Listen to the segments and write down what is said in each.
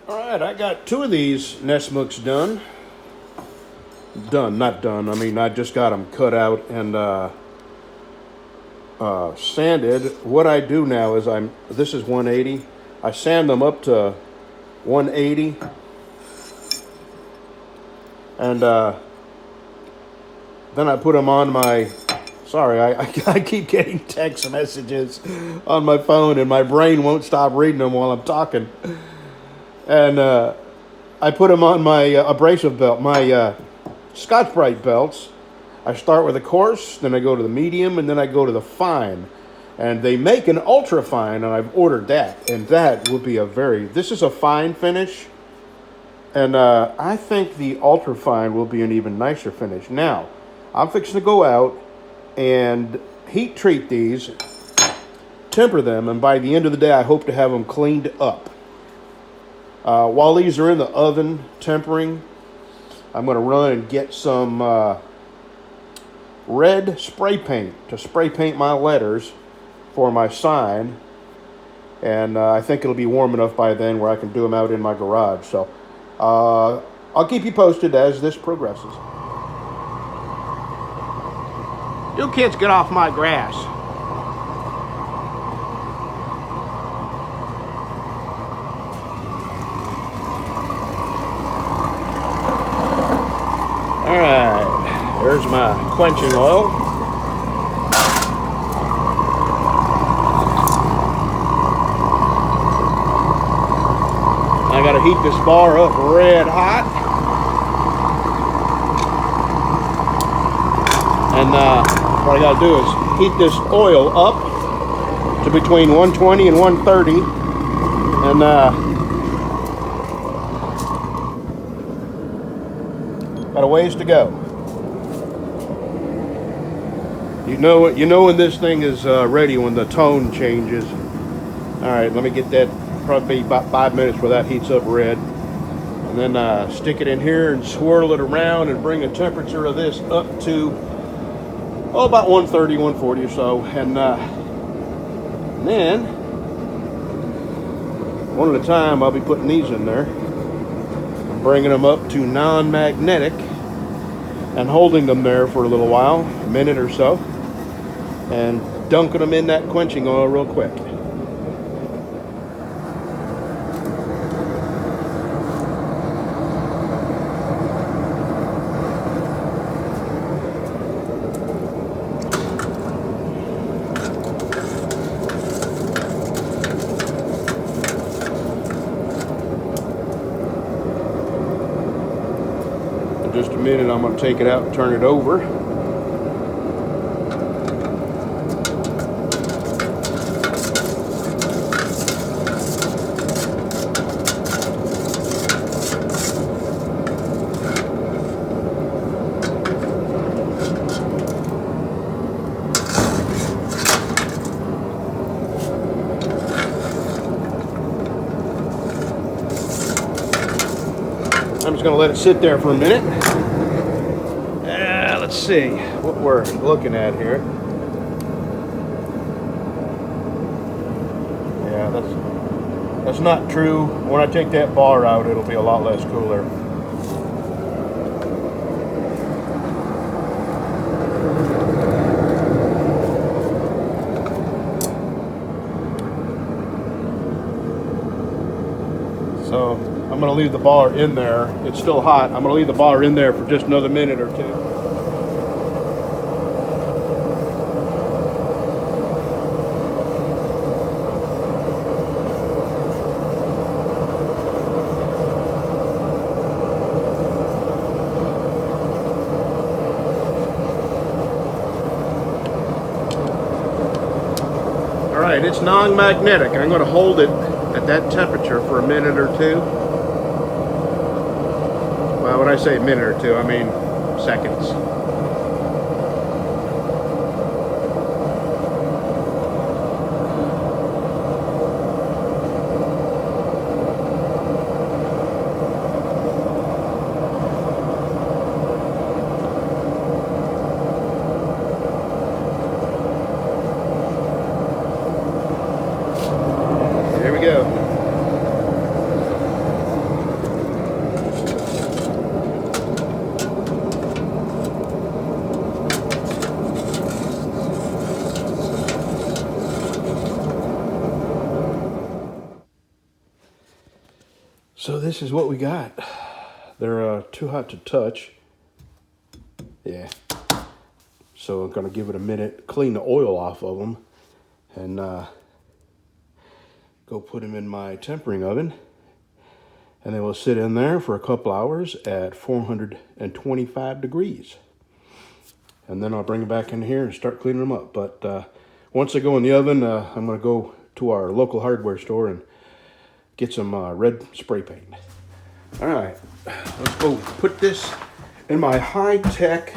Alright, I got two of these nest mooks done. Not done. I mean, I just got them cut out and sanded. What I do now is this is 180. I sand them up to 180. And then I put them on my... Sorry, I keep getting text messages on my phone and my brain won't stop reading them while I'm talking. And I put them on my abrasive belt, my Scotch Brite belts. I start with the coarse, then I go to the medium, and then I go to the fine. And they make an ultra fine, and I've ordered that. And that will be this is a fine finish. And I think the ultra fine will be an even nicer finish. Now, I'm fixing to go out and heat treat these, temper them, and by the end of the day, I hope to have them cleaned up. While these are in the oven tempering, I'm going to run and get some red spray paint to spray paint my letters for my sign. And I think it'll be warm enough by then where I can do them out in my garage. So I'll keep you posted as this progresses. You kids get off my grass. Alright, there's my quenching oil. I gotta heat this bar up red hot. And what I gotta do is heat this oil up to between 120 and 130. And got a ways to go. You know when this thing is ready, when the tone changes. All right, let me get that. Probably about 5 minutes where that heats up red, and then stick it in here and swirl it around and bring the temperature of this up to about 130, 140 or so, and then one at a time I'll be putting these in there. I'm bringing them up to non-magnetic and holding them there for a little while, a minute or so, and dunking them in that quenching oil real quick. In just a minute, I'm going to take it out and turn it over. I'm just going to let it sit there for a minute. Let's see what we're looking at here. Yeah, that's not true. When I take that bar out, it'll be a lot less cooler. So I'm going to leave the bar in there. It's still hot. I'm going to leave the bar in there for just another minute or two. All right, it's non-magnetic. I'm going to hold it at that temperature for a minute or two. Well, when I say a minute or two, I mean seconds. Here we go. So this is what we got. They're too hot to touch. Yeah. So I'm going to give it a minute, clean the oil off of them, and go put them in my tempering oven. And they will sit in there for a couple hours at 425 degrees. And then I'll bring them back in here and start cleaning them up. But once they go in the oven, I'm going to go to our local hardware store and get some red spray paint. All right, let's go put this in my high-tech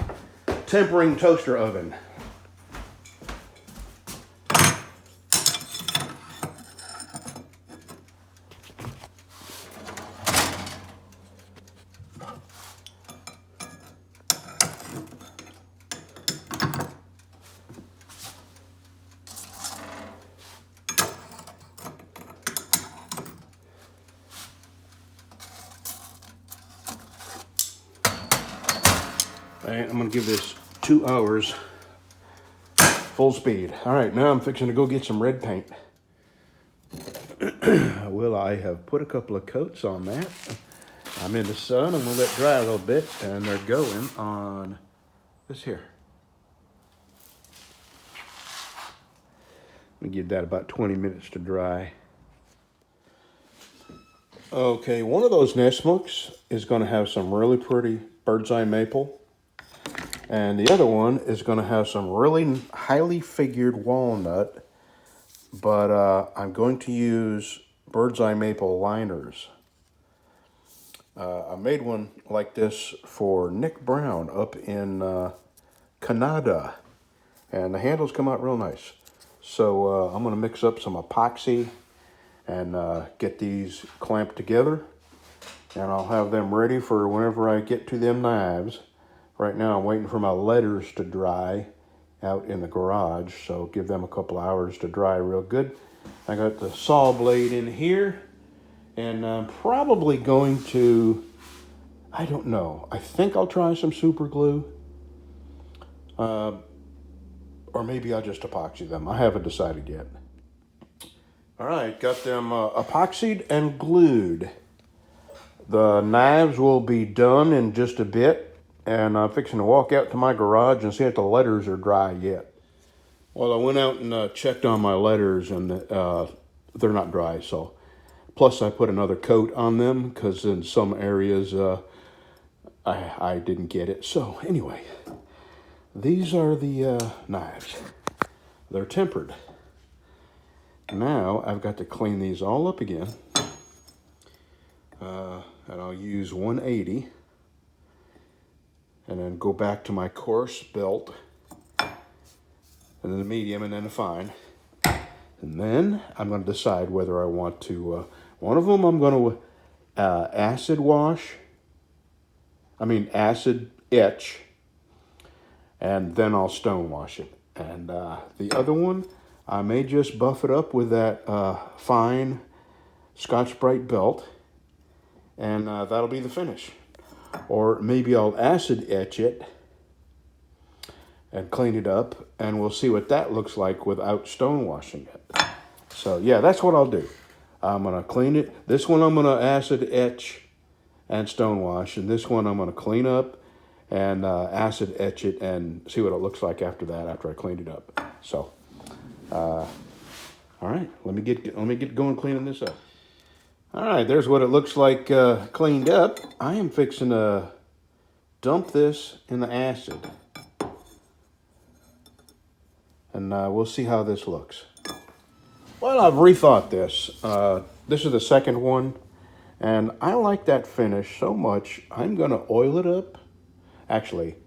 tempering toaster oven. All right, I'm gonna give this 2 hours full speed. All right, now I'm fixing to go get some red paint. Well, I have put a couple of coats on that. I'm in the sun. I'm gonna let it dry a little bit, and they're going on this here. Let me give that about 20 minutes to dry. Okay, one of those nest hooks is gonna have some really pretty bird's eye maple. And the other one is going to have some really highly figured walnut, but I'm going to use bird's eye maple liners. I made one like this for Nick Brown up in Canada, and the handles come out real nice. So I'm going to mix up some epoxy and get these clamped together, and I'll have them ready for whenever I get to them knives. Right now I'm waiting for my letters to dry out in the garage, so give them a couple hours to dry real good. I got the saw blade in here, and I'm probably going to, I don't know, I think I'll try some super glue, or maybe I'll just epoxy them. I haven't decided yet. All right, got them epoxied and glued. The knives will be done in just a bit. And I'm fixing to walk out to my garage and see if the letters are dry yet. Well, I went out and checked on my letters, and they're not dry. So, plus I put another coat on them because in some areas I didn't get it. So anyway, these are the knives. They're tempered. Now I've got to clean these all up again, and I'll use 180. And then go back to my coarse belt, and then the medium, and then the fine. And then I'm going to decide whether I want to, one of them I'm going to acid etch, and then I'll stone wash it. And the other one, I may just buff it up with that fine Scotch Brite belt, and that'll be the finish. Or maybe I'll acid etch it and clean it up, and we'll see what that looks like without stone washing it. So yeah, that's what I'll do. I'm going to clean it. This one I'm going to acid etch and stone wash, and this one I'm going to clean up and acid etch it and see what it looks like after that, after I cleaned it up. So, all right, let me get going cleaning this up. All right, there's what it looks like cleaned up. I am fixing to dump this in the acid, and we'll see how this looks. Well, I've rethought this. This is the second one, and I like that finish so much, I'm going to oil it up. Actually,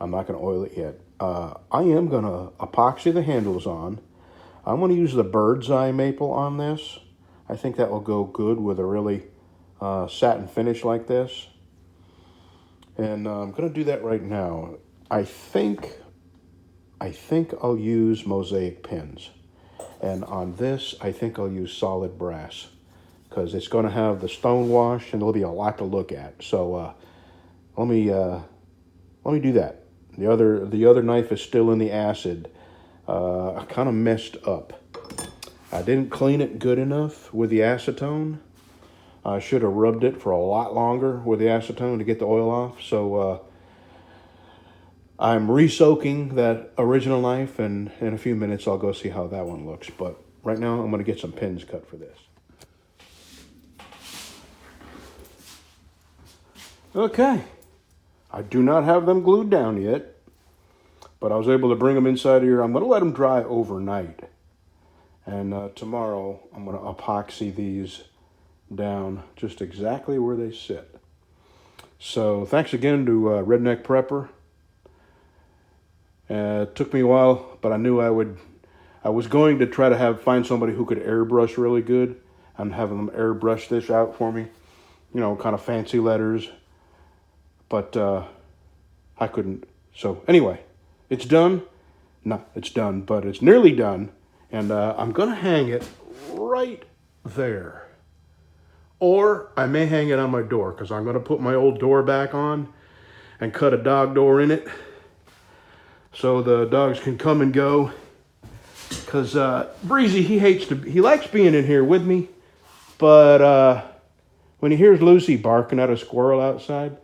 I'm not going to oil it yet. I am going to epoxy the handles on. I'm going to use the bird's eye maple on this. I think that will go good with a really satin finish like this. And I'm going to do that right now. I think I'll use mosaic pins. And on this, I think I'll use solid brass, because it's going to have the stone wash and there'll be a lot to look at. So let me do that. The other knife is still in the acid. I kind of messed up. I didn't clean it good enough with the acetone. I should have rubbed it for a lot longer with the acetone to get the oil off. So I'm re-soaking that original knife, and in a few minutes I'll go see how that one looks. But right now I'm going to get some pins cut for this. Okay, I do not have them glued down yet, but I was able to bring them inside here. I'm going to let them dry overnight, and tomorrow I'm going to epoxy these down just exactly where they sit. So thanks again to Redneck Prepper. It took me a while, but I knew I was going to try to find somebody who could airbrush really good. I'm having them airbrush this out for me, you know, kind of fancy letters. But I couldn't. So anyway, it's done. No, it's done, but it's nearly done. And I'm going to hang it right there. Or I may hang it on my door, because I'm going to put my old door back on and cut a dog door in it, so the dogs can come and go. Because Breezy, he likes being in here with me, but when he hears Lucy barking at a squirrel outside,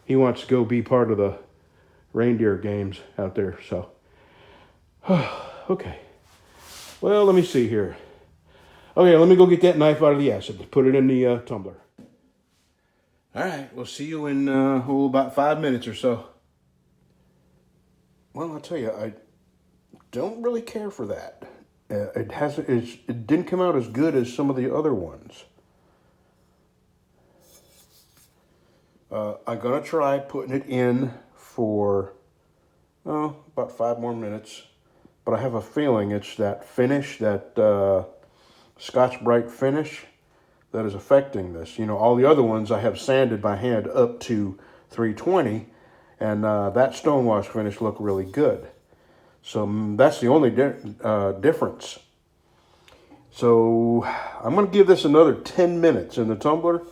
he wants to go be part of the reindeer games out there. So, okay. Well, let me see here. Okay, let me go get that knife out of the acid. Put it in the tumbler. All right, we'll see you in about 5 minutes or so. Well, I'll tell you, I don't really care for that. It didn't come out as good as some of the other ones. I'm going to try putting it in for, about 5 more minutes. But I have a feeling it's that finish, that Scotch Brite finish, that is affecting this. You know, all the other ones I have sanded by hand up to 320, and that stonewash finish looked really good. So that's the only difference. So I'm going to give this another 10 minutes in the tumbler.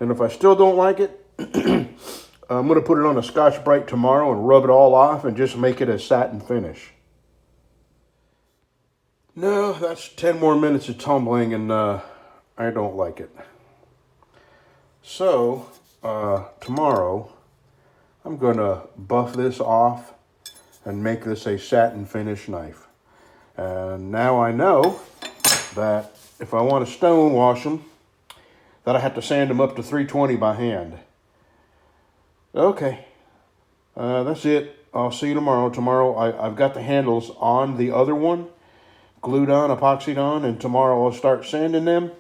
And if I still don't like it, I'm going to put it on a Scotch Brite tomorrow and rub it all off and just make it a satin finish. No, that's 10 more minutes of tumbling, and I don't like it. So tomorrow I'm going to buff this off and make this a satin finish knife. And now I know that if I want to stone wash them, that I have to sand them up to 320 by hand. Okay, that's it. I'll see you tomorrow. Tomorrow I've got the handles on the other one, glued on, epoxied on, and tomorrow I'll start sanding them.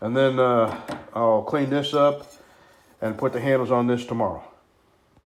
And then I'll clean this up and put the handles on this tomorrow.